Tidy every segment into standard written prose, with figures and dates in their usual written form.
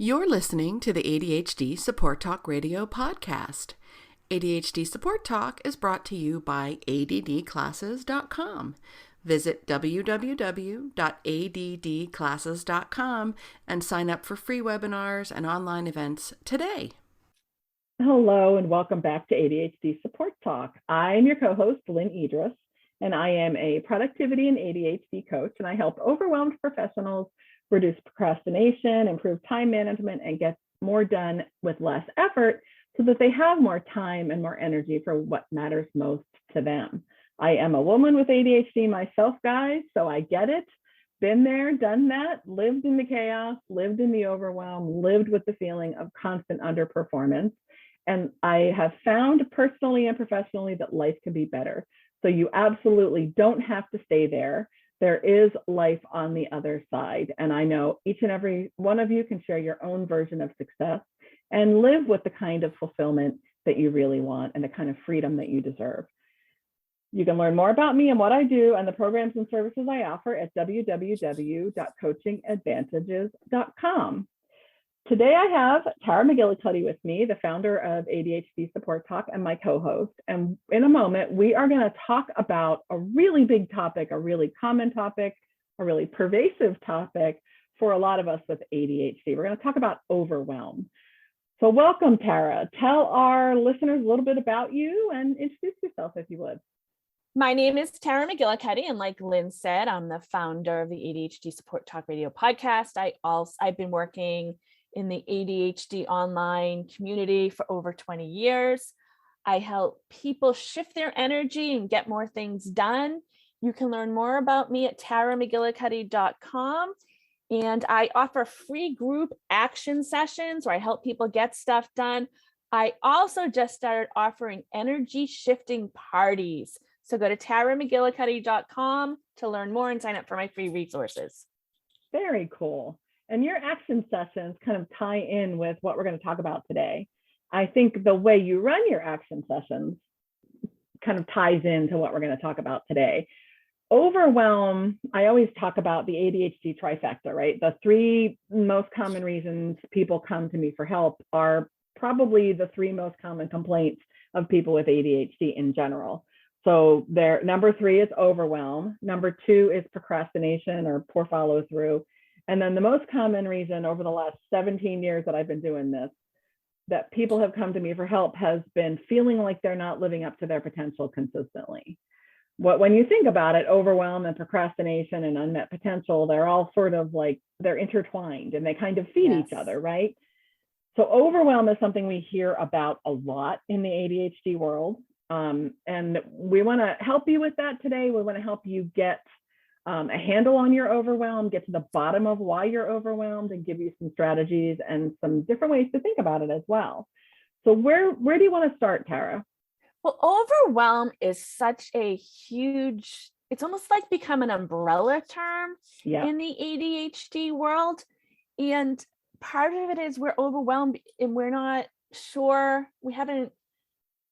You're listening to the ADHD Support Talk Radio podcast. ADHD Support Talk is brought to you by ADDclasses.com. Visit www.addclasses.com and sign up for free webinars and online events today. Hello and welcome back to ADHD Support Talk. I'm your co-host, Lynne Edris, and I am a productivity and ADHD coach, and I help overwhelmed professionals reduce procrastination, improve time management, and get more done with less effort so that they have more time and more energy for what matters most to them. I am a woman with ADHD myself, guys, so I get it. Been there, done that, lived in the chaos, lived in the overwhelm, lived with the feeling of constant underperformance. And I have found personally and professionally that life can be better. So you absolutely don't have to stay there. There is life on the other side. And I know each and every one of you can share your own version of success and live with the kind of fulfillment that you really want and the kind of freedom that you deserve. You can learn more about me and what I do and the programs and services I offer at www.coachingadvantages.com. Today I have Tara McGillicuddy with me, the founder of ADHD Support Talk and my co-host. And in a moment, we are going to talk about a really big topic, a really common topic, a really pervasive topic for a lot of us with ADHD. We're going to talk about overwhelm. So welcome, Tara. Tell our listeners a little bit about you and introduce yourself if you would. My name is Tara McGillicuddy, and like Lynn said, I'm the founder of the ADHD Support Talk Radio podcast. I've been working in the ADHD online community for over 20 years. I help people shift their energy and get more things done. You can learn more about me at taramcgillicuddy.com. And I offer free group action sessions where I help people get stuff done. I also just started offering energy shifting parties. So go to taramcgillicuddy.com to learn more and sign up for my free resources. Very cool. And your action sessions kind of tie in with what we're going to talk about today. I think the way you run your action sessions kind of ties into what we're going to talk about today. Overwhelm, I always talk about the ADHD trifecta, right? The three most common reasons people come to me for help are probably the three most common complaints of people with ADHD in general. So number 3 is overwhelm. Number 2 is procrastination or poor follow through. And then the most common reason over the last 17 years that I've been doing this, that people have come to me for help has been feeling like they're not living up to their potential consistently. When you think about it, overwhelm and procrastination and unmet potential, they're all sort of like, they're intertwined and they kind of feed each other, right? So overwhelm is something we hear about a lot in the ADHD world. And we want to help you with that today. We want to help you get a handle on your overwhelm, get to the bottom of why you're overwhelmed, and give you some strategies and some different ways to think about it as well. So where do you want to start, Tara? Well, overwhelm is such a huge, it's almost like become an umbrella term in the ADHD world. And part of it is we're overwhelmed and we're not sure, we haven't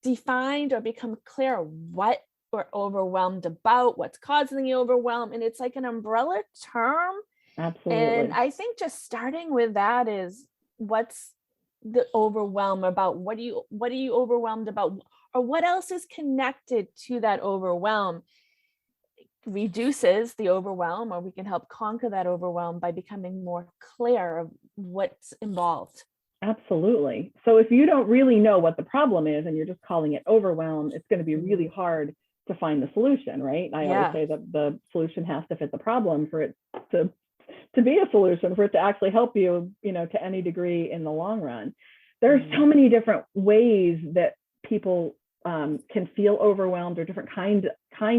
defined or become clear what we're overwhelmed about, what's causing the overwhelm. And it's like an umbrella term. Absolutely. And I think just starting with that is, what's the overwhelm about? What are you overwhelmed about? Or what else is connected to that overwhelm? Reduces the overwhelm, or we can help conquer that overwhelm by becoming more clear of what's involved. Absolutely. So if you don't really know what the problem is and you're just calling it overwhelm, it's going to be really hard to find the solution, right? I always say that the solution has to fit the problem for it to be a solution, for it to actually help you, to any degree in the long run. There are so many different ways that people can feel overwhelmed, or different kinds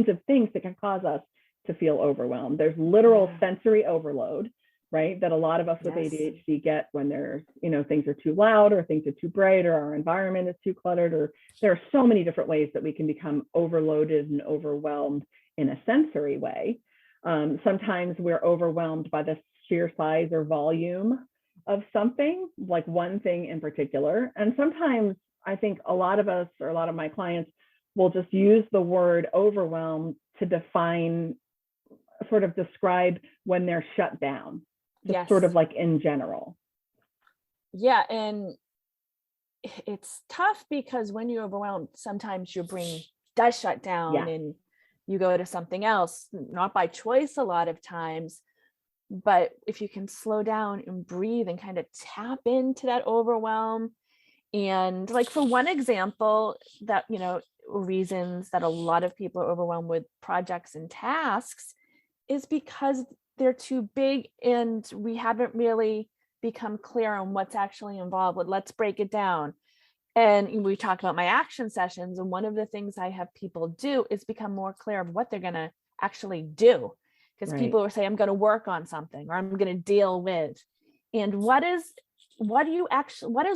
of things that can cause us to feel overwhelmed. There's literal sensory overload, right? That a lot of us with ADHD get when there's, things are too loud, or things are too bright, or our environment is too cluttered, or there are so many different ways that we can become overloaded and overwhelmed in a sensory way. Sometimes we're overwhelmed by the sheer size or volume of something, like one thing in particular. And sometimes I think a lot of us, or a lot of my clients, will just use the word overwhelm to describe when they're shut down, just sort of like in general. Yeah. And it's tough because when you're overwhelmed, sometimes your brain does shut down and you go to something else, not by choice a lot of times. But if you can slow down and breathe and kind of tap into that overwhelm. And like for one example, that, reasons that a lot of people are overwhelmed with projects and tasks is because they're too big and we haven't really become clear on what's actually involved with. Let's break it down. And we talk about my action sessions. And one of the things I have people do is become more clear of what they're going to actually do. Because people will say, I'm going to work on something, or I'm going to deal with. And what does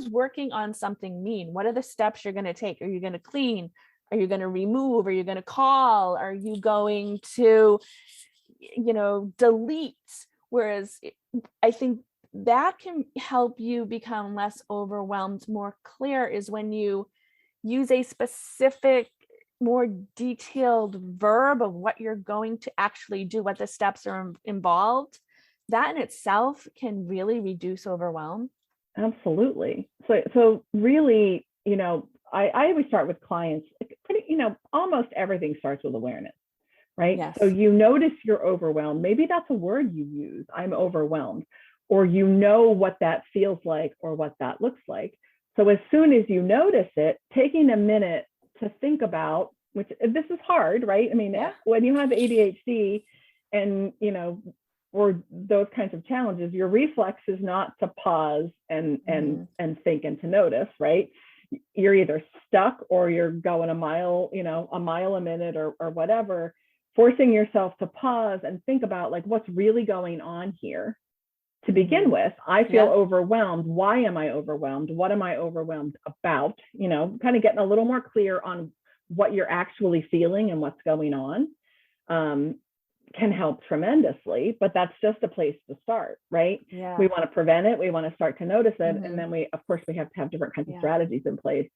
working on something mean? What are the steps you're going to take? Are you going to clean? Are you going to remove? Are you going to call? Are you going to, delete? Whereas I think that can help you become less overwhelmed, more clear, is when you use a specific, more detailed verb of what you're going to actually do, what the steps are involved. That in itself can really reduce overwhelm. Absolutely. So really, I always start with clients, almost everything starts with awareness, right? Yes. So you notice you're overwhelmed. Maybe that's a word you use, I'm overwhelmed, or what that feels like or what that looks like. So as soon as you notice it, taking a minute to think about, which this is hard, right? I mean, when you have ADHD and, or those kinds of challenges, your reflex is not to pause and think and to notice, right? You're either stuck or you're going a mile a minute or whatever, forcing yourself to pause and think about like what's really going on here. To begin with, I feel overwhelmed. Why am I overwhelmed? What am I overwhelmed about? Kind of getting a little more clear on what you're actually feeling and what's going on can help tremendously, but that's just a place to start, right? Yeah. We want to prevent it. We want to start to notice it. And then we have to have different kinds of strategies in place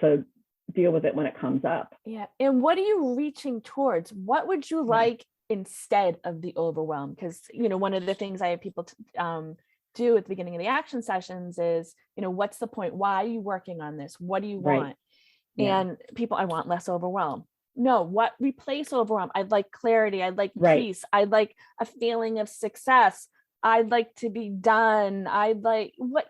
to deal with it when it comes up. Yeah. And what are you reaching towards? What would you like instead of the overwhelm? Because one of the things I have people do at the beginning of the action sessions is what's the point? Why are you working on this? What do you want? And people, I want less overwhelm. No, what replace overwhelm? I'd like clarity. I'd like peace. I'd like a feeling of success. I'd like to be done. I'd like what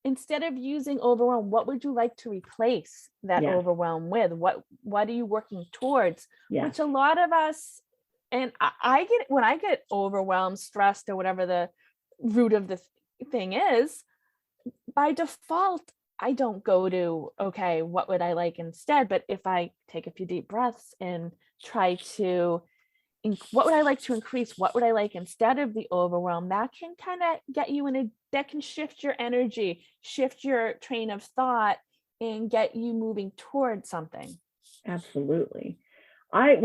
instead of using overwhelm, what would you like to replace that overwhelm with? What are you working towards? Which a lot of us, and I get, when I get overwhelmed, stressed, or whatever the root of the thing is, by default, I don't go to, okay, what would I like instead? But if I take a few deep breaths and try to, what would I like to increase? What would I like instead of the overwhelm? That can kind of get you that can shift your energy, shift your train of thought, and get you moving towards something. Absolutely. I had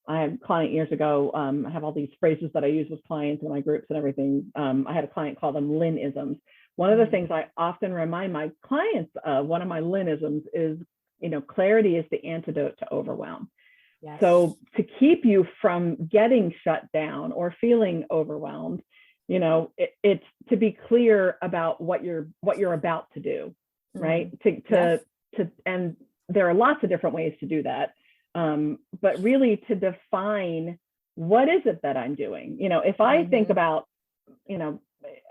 a client years ago. I have all these phrases that I use with clients in my groups and everything. I had a client call them Lynne-isms. One of the things I often remind my clients of, one of my Lynne-isms is, clarity is the antidote to overwhelm. Yes. So to keep you from getting shut down or feeling overwhelmed, it's to be clear about what you're about to do, right? And there are lots of different ways to do that. But really to define, what is it that I'm doing? If I think about,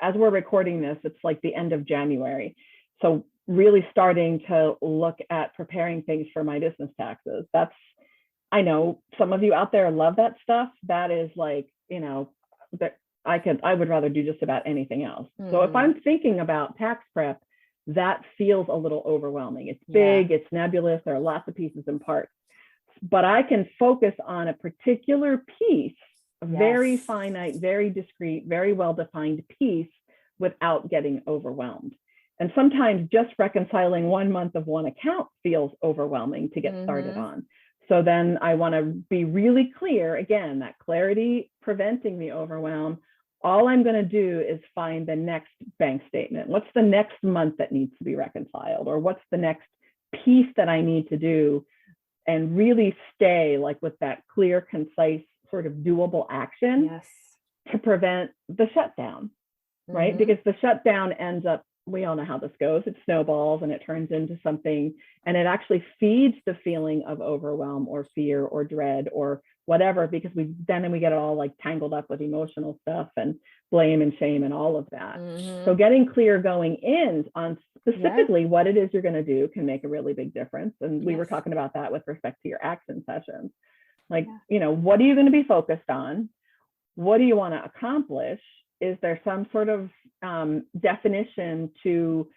as we're recording this, it's like the end of January. So really starting to look at preparing things for my business taxes. I know some of you out there love that stuff. That is like, that I would rather do just about anything else. So if I'm thinking about tax prep, that feels a little overwhelming. It's big, it's nebulous, there are lots of pieces and parts. But I can focus on a particular piece, a very finite, very discrete, very well-defined piece without getting overwhelmed. And sometimes just reconciling 1 month of one account feels overwhelming to get started on. So then I want to be really clear, again, that clarity preventing the overwhelm. All I'm going to do is find the next bank statement. What's the next month that needs to be reconciled? Or what's the next piece that I need to do? And really stay like with that clear, concise, sort of doable action to prevent the shutdown. right? Because the shutdown ends up, we all know how this goes. It snowballs and it turns into something, and it actually feeds the feeling of overwhelm or fear or dread or whatever, because we get it all like tangled up with emotional stuff and blame and shame and all of that. So getting clear going in on specifically what it is you're going to do can make a really big difference. And we were talking about that with respect to your action sessions. Like, you know, what are you going to be focused on? What do you want to accomplish? Is there some sort of definition to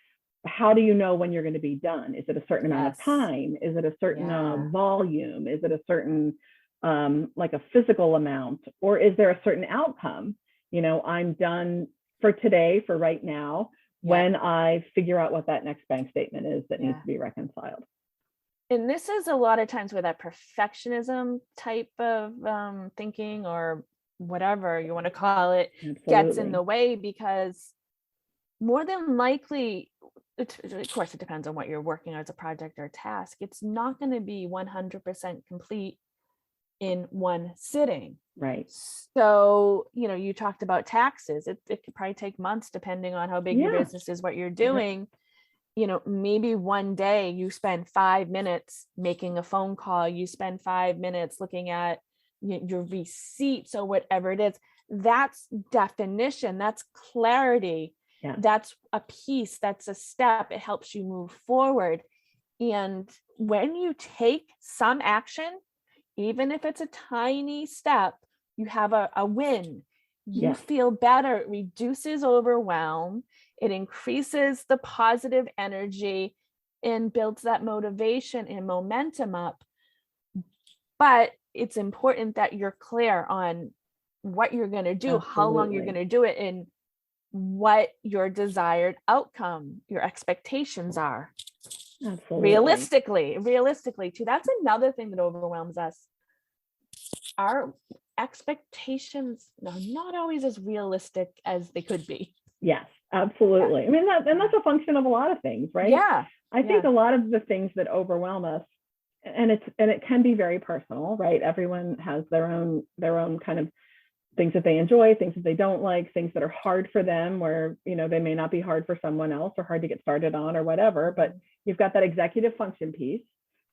how do you know when you're going to be done? Is it a certain amount of time? Is it a certain volume? Is it a certain like a physical amount? Or is there a certain outcome? You know, I'm done for today, for right now, when I figure out what that next bank statement is that needs to be reconciled. And this is a lot of times where that perfectionism type of thinking, or whatever you want to call it, gets in the way, because more than likely, of course, it depends on what you're working on as a project or a task. It's not going to be 100% complete in one sitting. Right. So, you know, you talked about taxes. It could probably take months depending on how big your business is, what you're doing. You know, maybe one day you spend 5 minutes making a phone call, you spend 5 minutes looking at your receipts or whatever it is. That's definition, that's clarity, that's a piece, that's a step. It helps you move forward. And when you take some action, even if it's a tiny step, you have a win. You feel better. It reduces overwhelm. It increases the positive energy and builds that motivation and momentum up. But it's important that you're clear on what you're going to do, how long you're going to do it, and what your desired outcome, your expectations are. Realistically too. That's another thing that overwhelms us. Our expectations are not always as realistic as they could be. Yes, absolutely. I mean, that's a function of a lot of things, right? Yeah. I think a lot of the things that overwhelm us, and it can be very personal, right? Everyone has their own kind of things that they enjoy, things that they don't like, things that are hard for them, where, you know, they may not be hard for someone else or hard to get started on or whatever. But you've got that executive function piece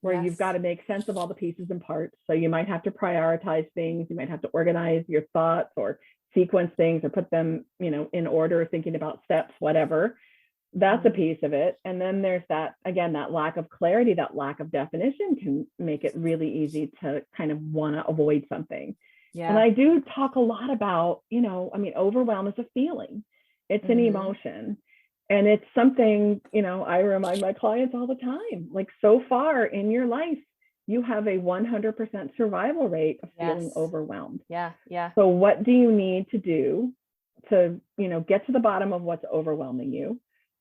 where you've got to make sense of all the pieces and parts. So you might have to prioritize things. You might have to organize your thoughts or sequence things or put them, you know, in order, thinking about steps, whatever. That's a piece of it. And then there's that, again, that lack of clarity, that lack of definition can make it really easy to kind of want to avoid something. Yeah. And I do talk a lot about, you know, I mean, overwhelm is a feeling. It's an emotion. And it's something, you know, I remind my clients all the time, like, so far in your life, you have a 100% survival rate of feeling overwhelmed. Yeah. So what do you need to do to, you know, get to the bottom of what's overwhelming you?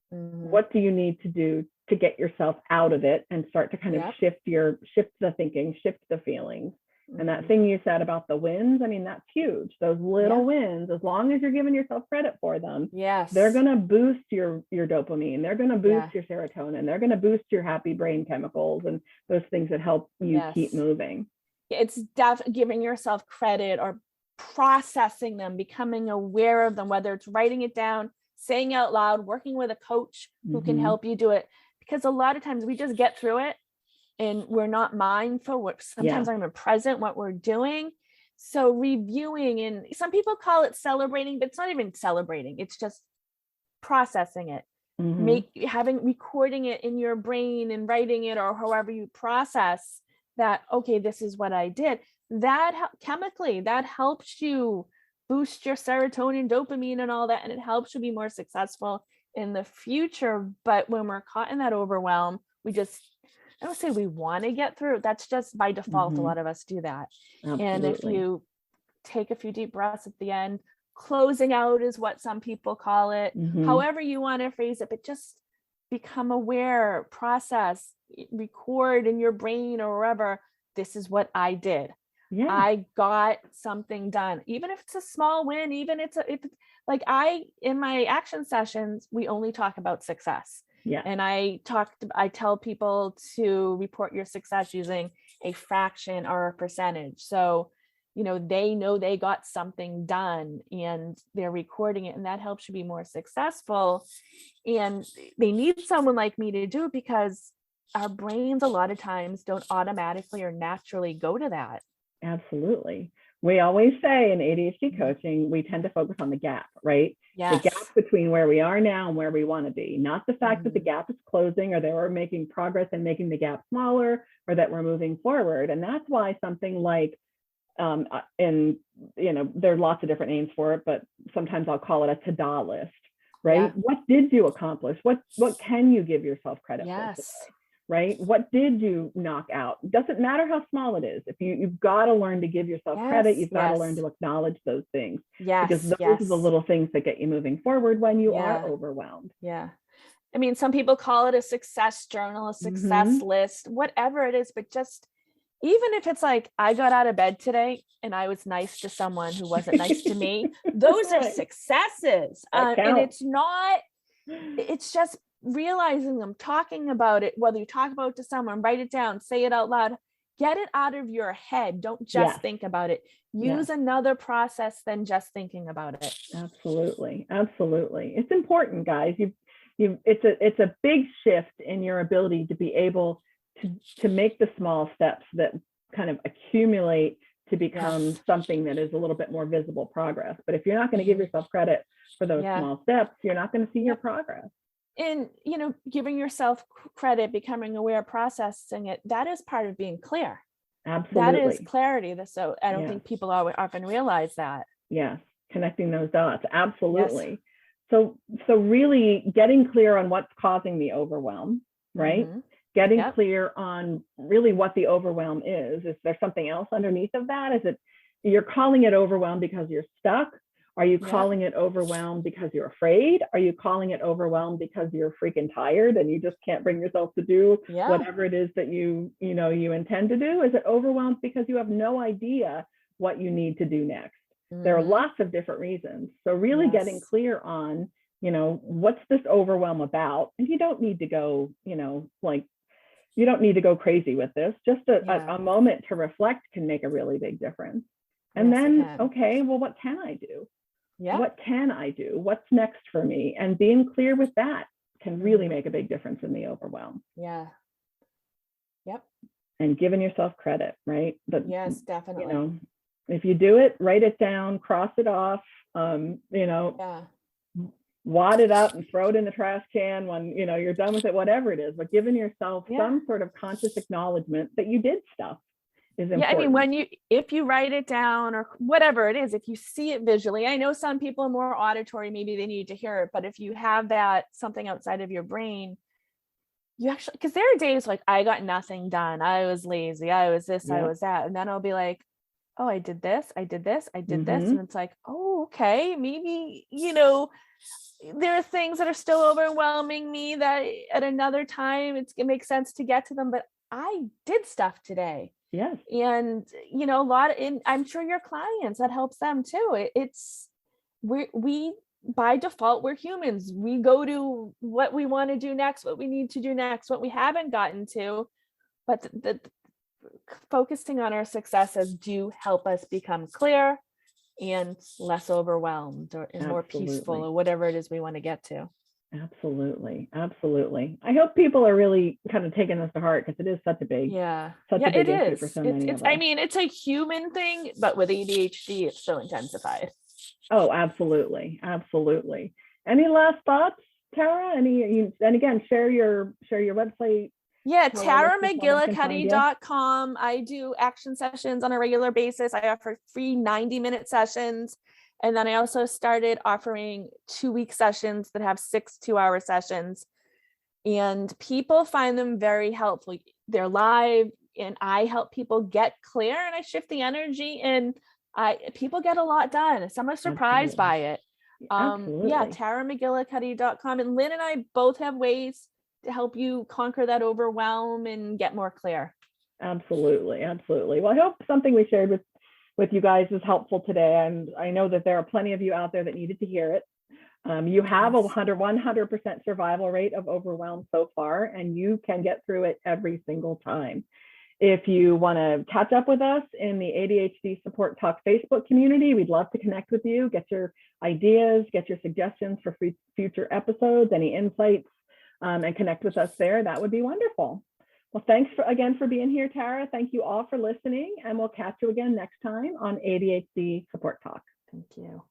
What do you need to do to get yourself out of it and start to kind of shift the thinking, shift the feelings? And that thing you said about the wins, I mean, that's huge. Those little wins, as long as you're giving yourself credit for them, they're going to boost your dopamine. They're going to boost your serotonin. They're going to boost your happy brain chemicals and those things that help you keep moving. It's giving yourself credit or processing them, becoming aware of them, whether it's writing it down, saying out loud, working with a coach who can help you do it. Because a lot of times we just get through it and we're not mindful what sometimes aren't even present what we're doing. So reviewing, and some people call it celebrating, but it's not even celebrating. It's just processing it, recording it in your brain and writing it, or however you process that. Okay, this is what I did. That chemically, that helps you boost your serotonin, dopamine, and all that, and it helps you be more successful in the future. But when we're caught in that overwhelm, I don't say we want to get through. That's just by default. A lot of us do that. Absolutely. And if you take a few deep breaths at the end, closing out is what some people call it. However you want to phrase it, but just become aware, process, record in your brain or wherever, this is what I did. Yeah. I got something done. Even if it's a small win, even if it's like in my action sessions, we only talk about success. Yeah. And I tell people to report your success using a fraction or a percentage. So they know they got something done and they're recording it, and that helps you be more successful. And they need someone like me to do it, because our brains a lot of times don't automatically or naturally go to that. Absolutely. We always say in ADHD coaching, we tend to focus on the gap, right? Yes. The gap between where we are now and where we want to be, not the fact that the gap is closing or that we're making progress and making the gap smaller or that we're moving forward. And that's why something like, there are lots of different names for it, but sometimes I'll call it a to-do list, right? Yeah. What did you accomplish? What can you give yourself credit for today? Right? What did you knock out? Doesn't matter how small it is. If you've got to learn to give yourself credit, you've got to learn to acknowledge those things. Because those are the little things that get you moving forward when you are overwhelmed. Yeah. I mean, some people call it a success journal, a success list, whatever it is, but just even if it's like, I got out of bed today and I was nice to someone who wasn't nice to me, those are successes. And it's just realizing them, talking about it, whether you talk about it to someone, write it down, say it out loud, get it out of your head. Don't just think about it. Use another process than just thinking about it. Absolutely. It's important, guys. It's a big shift in your ability to be able to make the small steps that kind of accumulate to become something that is a little bit more visible progress. But if you're not going to give yourself credit for those small steps, you're not going to see your progress. And, giving yourself credit, becoming aware, processing it, that is part of being clear. Absolutely. That is clarity. So I don't think people often realize that. Yes. Connecting those dots. Absolutely. Yes. So really getting clear on what's causing the overwhelm, right? Getting clear on really what the overwhelm is. Is there something else underneath of that? Is it, you're calling it overwhelm because you're stuck? Are you calling it overwhelmed because you're afraid? Are you calling it overwhelmed because you're freaking tired and you just can't bring yourself to do whatever it is that you intend to do? Is it overwhelmed because you have no idea what you need to do next? There are lots of different reasons. So really getting clear on, what's this overwhelm about? And you don't need to go, you don't need to go crazy with this. Just a moment to reflect can make a really big difference. And then, okay, well, what can I do? What can I do? What's next for me? And being clear with that can really make a big difference in the overwhelm. Yeah. Yep. And giving yourself credit, right? But yes, definitely. If you do it, write it down, cross it off, wad it up and throw it in the trash can when, you're done with it, whatever it is, but giving yourself some sort of conscious acknowledgement that you did stuff. Is important. I mean, if you write it down or whatever it is, if you see it visually, I know some people are more auditory, maybe they need to hear it, but if you have that something outside of your brain, you actually, because there are days like I got nothing done, I was lazy, I was this, I was that, and then I'll be like, oh, I did this, I did this, I did this, and it's like, oh, okay, maybe there are things that are still overwhelming me that at another time it makes sense to get to them, but I did stuff today. Yes. And, I'm sure your clients, that helps them too. We by default, we're humans. We go to what we want to do next, what we need to do next, what we haven't gotten to, but the focusing on our successes do help us become clear and less overwhelmed and more peaceful or whatever it is we want to get to. Absolutely. I hope people are really kind of taking this to heart because it is such a big, big issue for so many of us. I mean, it's a human thing, but with ADHD, it's so intensified. Oh, absolutely. Any last thoughts, Tara? And again, share your website. Yeah, taramcgillicuddy.com. I do action sessions on a regular basis. I offer free 90-minute sessions. And then I also started offering 2-week sessions that have 6 2-hour sessions. And people find them very helpful. They're live and I help people get clear and I shift the energy and people get a lot done. Some are surprised by it. taramcgillicuddy.com. And Lynne and I both have ways to help you conquer that overwhelm and get more clear. Absolutely. Well, I hope something we shared with you guys is helpful today. And I know that there are plenty of you out there that needed to hear it. You have a 100% survival rate of overwhelm so far, and you can get through it every single time. If you want to catch up with us in the ADHD Support Talk Facebook community, we'd love to connect with you, get your ideas, get your suggestions for future episodes, any insights, and connect with us there. That would be wonderful. Well, thanks again for being here, Tara. Thank you all for listening, and we'll catch you again next time on ADHD Support Talk. Thank you.